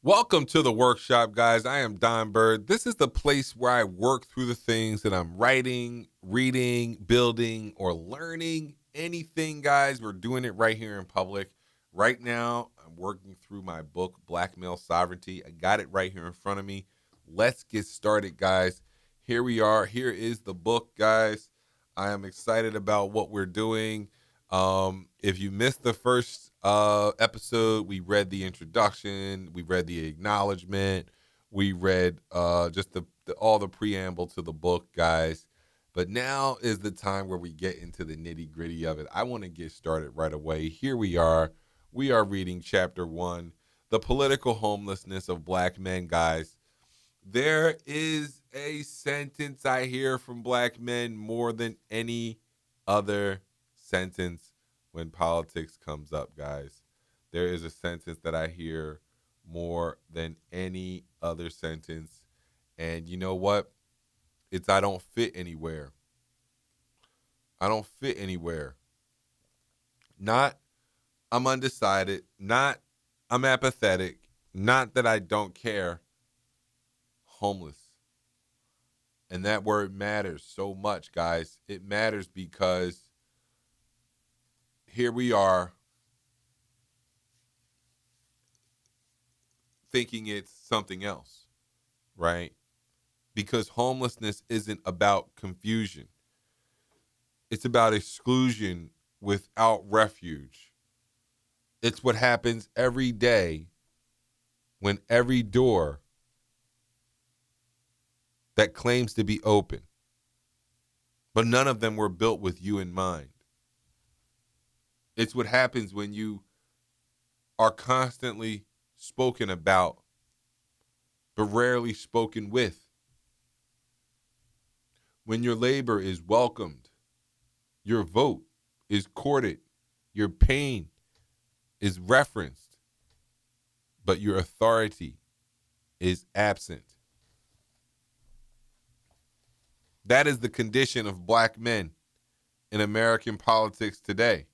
Welcome to the workshop, guys. I am Don Bird. This is the place where I work through the things that I'm writing, reading, building, or learning. Anything, guys, we're doing it right here in public. Right now, I'm working through my book, Black Male Sovereignty. I got it right here in front of me. Let's get started, guys. Here we are. Here is the book, guys. I am excited about what we're doing. If you missed the first episode, we read the introduction, we read the acknowledgement, we read just all the preamble to the book, guys. But now is the time where we get into the nitty gritty of it. I want to get started right away. Here we are. We are reading chapter 1, The Political Homelessness of Black Men, guys. There is a sentence I hear from black men more than any other sentence when politics comes up, guys. There is a sentence that I hear more than any other sentence. And you know what? It's I don't fit anywhere. I don't fit anywhere. Not I'm undecided, not I'm apathetic, not that I don't care. Homeless. And that word matters so much, guys. It matters because here we are thinking it's something else, right? Because homelessness isn't about confusion. It's about exclusion without refuge. It's what happens every day when every door that claims to be open, but none of them were built with you in mind. It's what happens when you are constantly spoken about, but rarely spoken with. When your labor is welcomed, your vote is courted, your pain is referenced, but your authority is absent. That is the condition of black men in American politics today.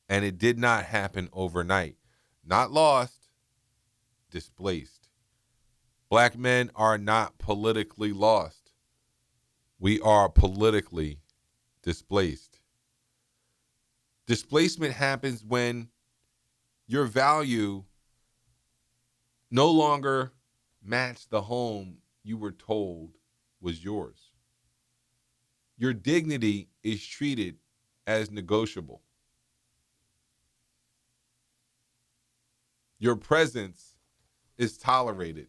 And it did not happen overnight. Not lost, displaced. Black men are not politically lost. We are politically displaced. Displacement happens when your value no longer matched the home you were told was yours. Your dignity is treated as negotiable. Your presence is tolerated,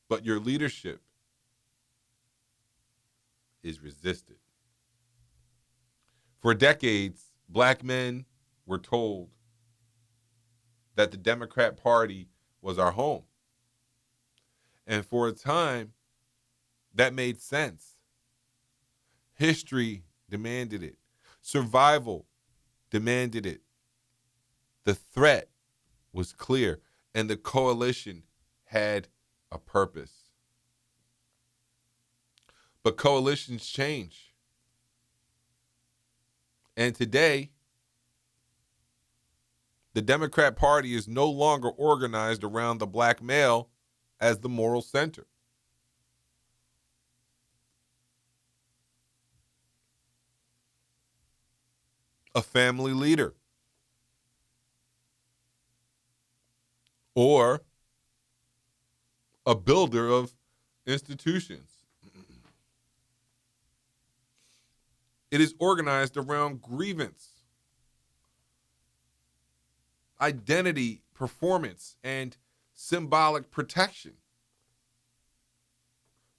but your leadership is resisted. For decades, black men were told that the Democrat Party was our home. And for a time, that made sense. History demanded it. Survival demanded it. The threat was clear, and the coalition had a purpose. But coalitions change. And today, the Democrat Party is no longer organized around the black male as the moral center. A family leader, or a builder of institutions. It is organized around grievance, identity, performance, and symbolic protection,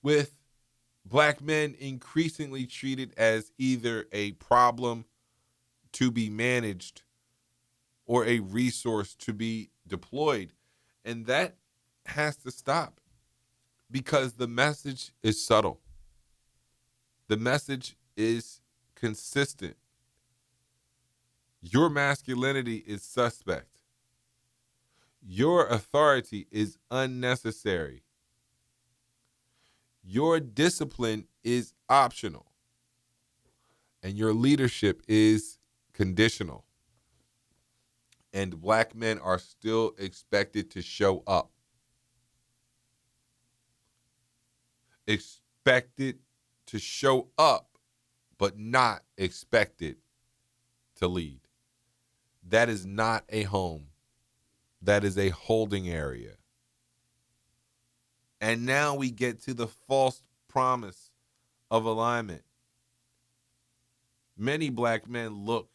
with black men increasingly treated as either a problem to be managed or a resource to be deployed. And that has to stop because the message is subtle. The message is consistent. Your masculinity is suspect. Your authority is unnecessary. Your discipline is optional. And your leadership is conditional. And black men are still expected to show up. Expected to show up, but not expected to lead. That is not a home. That is a holding area. And now we get to the false promise of alignment. Many black men look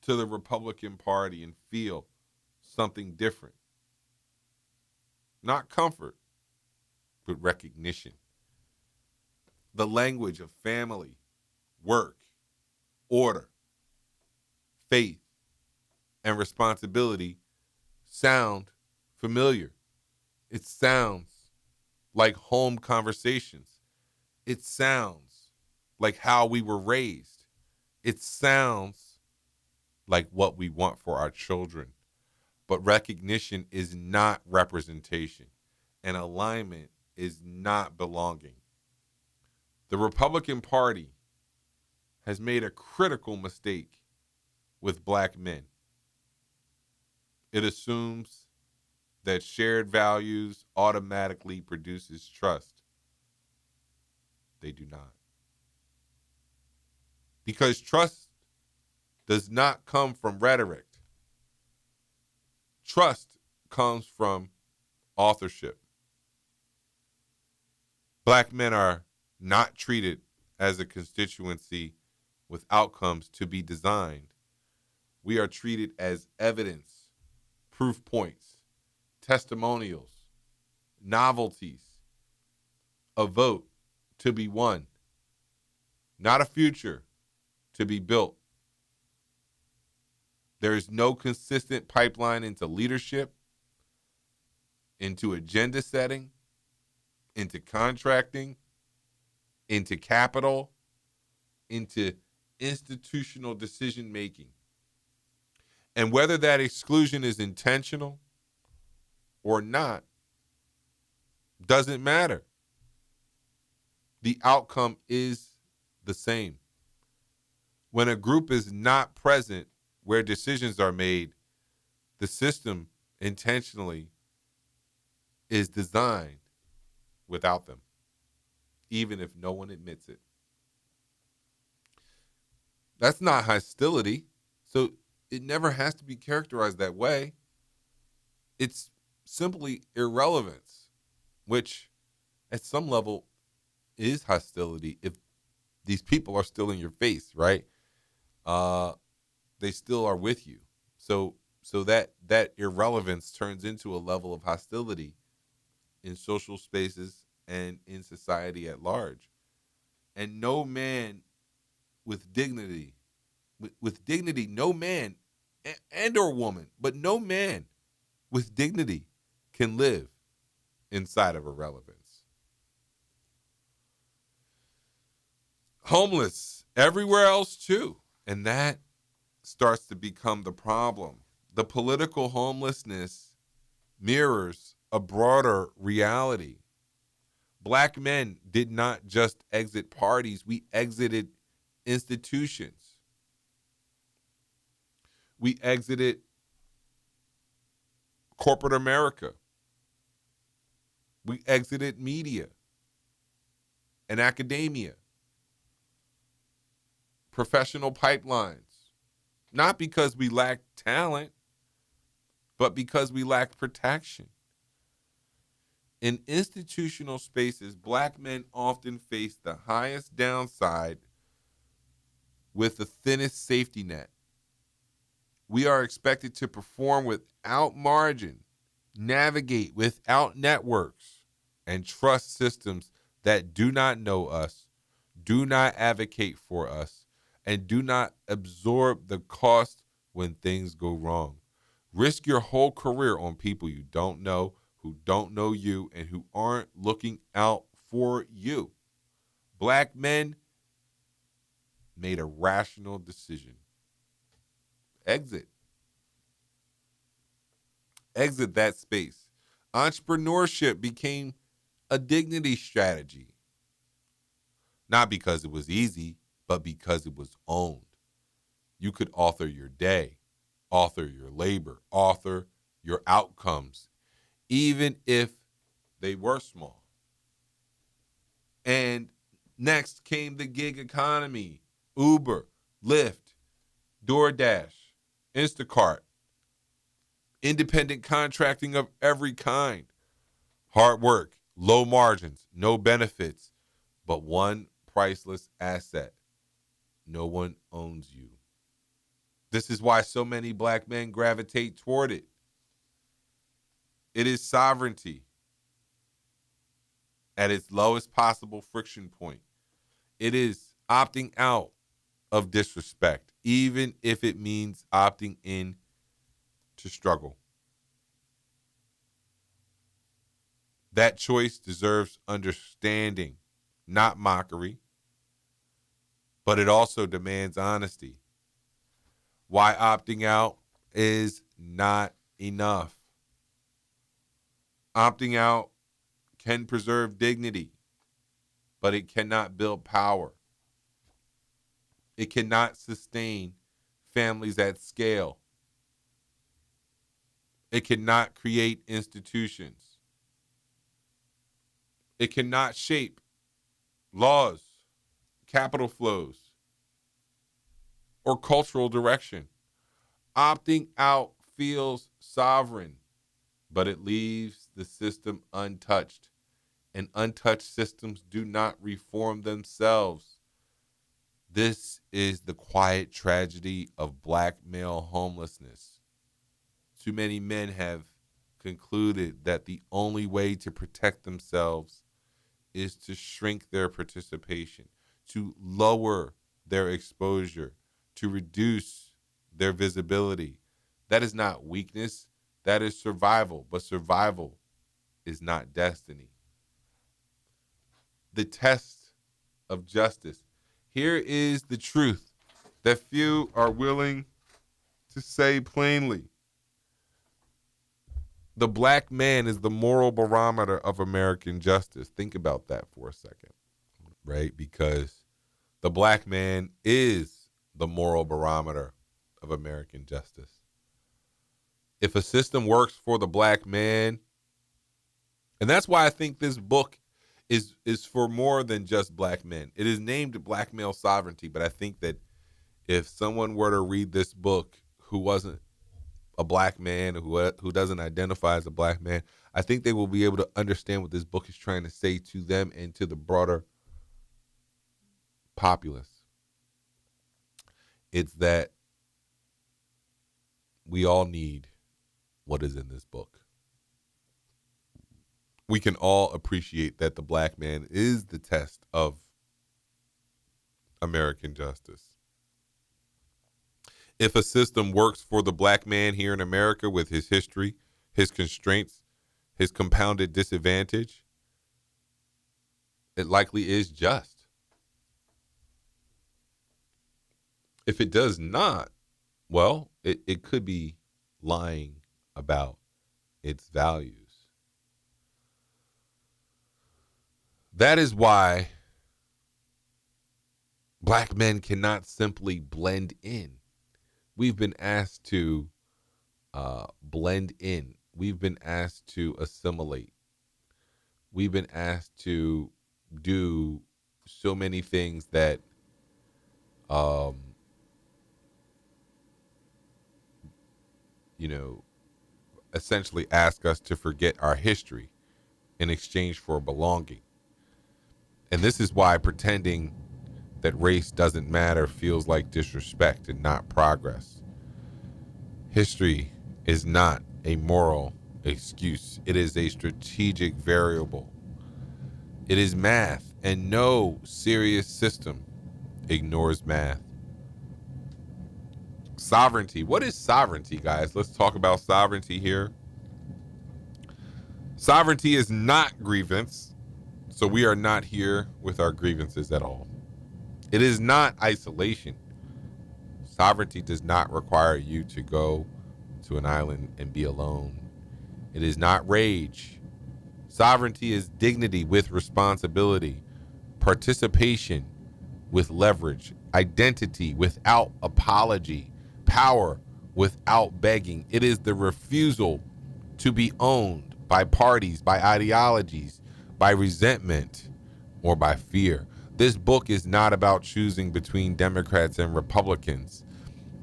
to the Republican Party and feel something different. Not comfort, but recognition. The language of family, work, order, faith, and responsibility sound familiar. It sounds like home conversations. It sounds like how we were raised. It sounds like what we want for our children. But recognition is not representation, and alignment is not belonging. The Republican Party has made a critical mistake with black men. It assumes that shared values automatically produces trust. They do not. Because trust does not come from rhetoric. Trust comes from authorship. Black men are not treated as a constituency with outcomes to be designed. We are treated as evidence, proof points, testimonials, novelties, a vote to be won, not a future to be built. There is no consistent pipeline into leadership, into agenda setting, into contracting, into capital, into institutional decision making. And whether that exclusion is intentional or not doesn't matter. The outcome is the same. When a group is not present where decisions are made, the system intentionally is designed without them, even if no one admits it. That's not hostility, so it never has to be characterized that way. It's simply irrelevance, which at some level is hostility if these people are still in your face, right? They still are with you. So that irrelevance turns into a level of hostility in social spaces and in society at large. And no man with dignity, with dignity, no man and or woman, but no man with dignity can live inside of irrelevance. Homeless everywhere else too. And that starts to become the problem. The political homelessness mirrors a broader reality. Black men did not just exit parties, we exited institutions. We exited corporate America. We exited media and academia, professional pipelines, not because we lacked talent, but because we lacked protection. In institutional spaces, black men often face the highest downside with the thinnest safety net. We are expected to perform without margin, navigate without networks, and trust systems that do not know us, do not advocate for us, and do not absorb the cost when things go wrong. Risk your whole career on people you don't know, who don't know you, and who aren't looking out for you. Black men made a rational decision. Exit. Exit that space. Entrepreneurship became a dignity strategy. Not because it was easy, but because it was owned. You could author your day. author your labor, author your outcomes, even if they were small. And next came the gig economy, Uber, Lyft, DoorDash, Instacart, independent contracting of every kind, hard work, low margins, no benefits, but one priceless asset. No one owns you. This is why so many black men gravitate toward it. It is sovereignty at its lowest possible friction point. It is opting out of disrespect, even if it means opting in to struggle. That choice deserves understanding, not mockery, but it also demands honesty. Why opting out is not enough. Opting out can preserve dignity, but it cannot build power. It cannot sustain families at scale. It cannot create institutions. It cannot shape laws, capital flows, or cultural direction. Opting out feels sovereign, but it leaves the system untouched. And untouched systems do not reform themselves. This is the quiet tragedy of black male homelessness. Too many men have concluded that the only way to protect themselves is to shrink their participation, to lower their exposure, to reduce their visibility. That is not weakness, that is survival, but survival is not destiny. The test of justice. Here is the truth that few are willing to say plainly. The black man is the moral barometer of American justice. Think about that for a second, right? Because the black man is the moral barometer of American justice. If a system works for the black man, and that's why I think this book is for more than just black men. It is named Black Male Sovereignty, but I think that if someone were to read this book who wasn't a black man, who doesn't identify as a black man, I think they will be able to understand what this book is trying to say to them and to the broader populace. It's that we all need what is in this book. We can all appreciate that the black man is the test of American justice. If a system works for the black man here in America with his history, his constraints, his compounded disadvantage, it likely is just. If it does not, well, it could be lying about its values. That is why black men cannot simply blend in. We've been asked to blend in. We've been asked to assimilate. We've been asked to do so many things that essentially ask us to forget our history in exchange for belonging. And this is why pretending that race doesn't matter feels like disrespect and not progress. History is not a moral excuse. It is a strategic variable. It is math, and no serious system ignores math. Sovereignty. What is sovereignty, guys? Let's talk about sovereignty here. Sovereignty is not grievance, so we are not here with our grievances at all. It is not isolation. Sovereignty does not require you to go to an island and be alone. It is not rage. Sovereignty is dignity with responsibility, participation with leverage, identity without apology, power without begging. It is the refusal to be owned by parties, by ideologies, by resentment, or by fear. This book is not about choosing between Democrats and Republicans.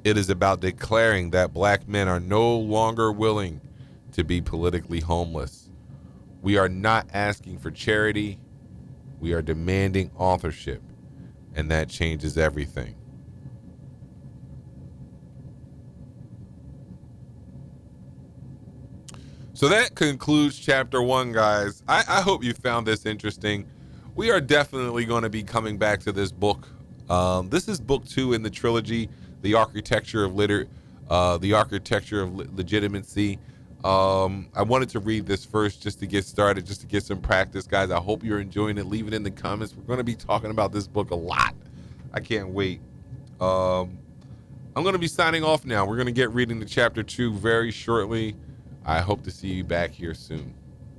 It is about declaring that black men are no longer willing to be politically homeless. We are not asking for charity. We are demanding authorship, and that changes everything. So that concludes chapter 1, guys. I hope you found this interesting. We are definitely going to be coming back to this book. This is book 2 in the trilogy, The Architecture of Legitimacy. I wanted to read this first just to get started, just to get some practice, guys. I hope you're enjoying it. Leave it in the comments. We're going to be talking about this book a lot. I can't wait. I'm going to be signing off now. We're going to get reading to chapter 2 very shortly. I hope to see you back here soon.